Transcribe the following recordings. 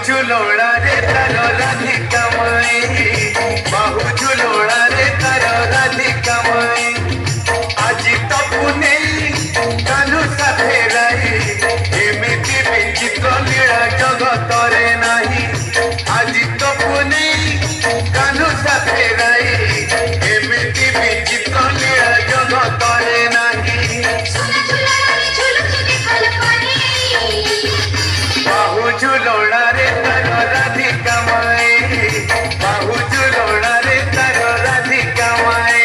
झुलोड़ा रे तारो राधिका माई, बाहु झुलोड़ा रे तारो राधिका माई। आजी तो पुने कालू साथे राई, एमिति विचित्र लीला जगत रे नाही। आजी तो पुने कालू साथे राई, एमिति विचित्र लीला जगत रे नाही। बाहु झुलोड़ा रे तारो राधिका माई, बाहु झुलोड़ा रे तारो राधिका माई।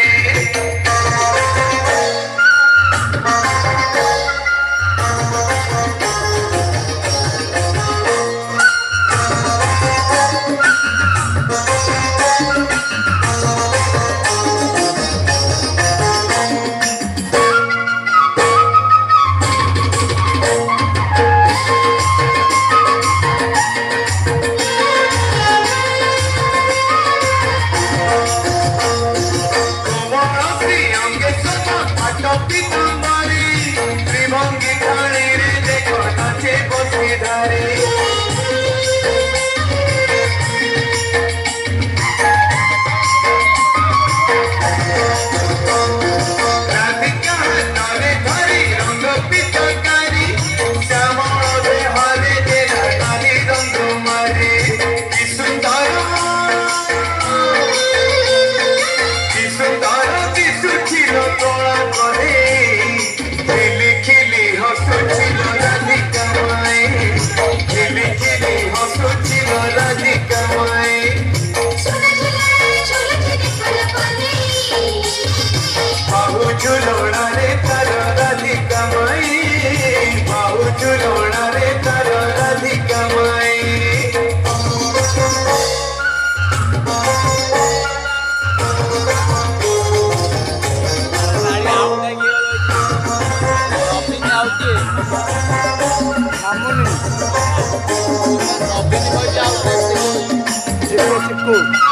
त्रिभंगी खाने रे देखो नाचे बसी धारे। राधिका नारे धरी रंग पिचकारी, श्यामल देहरे देला नानी रंग मारे। कि सुंदर दिशुचिल तोला करे, खिली खिली हसुचिल राधिका माई, खिली खिली हसुचिल राधिका माई। बाहु झुलोड़ा रे तारो राधिका माई, बाहु झुलोड़ा रे तारो राधिका माई। Cool.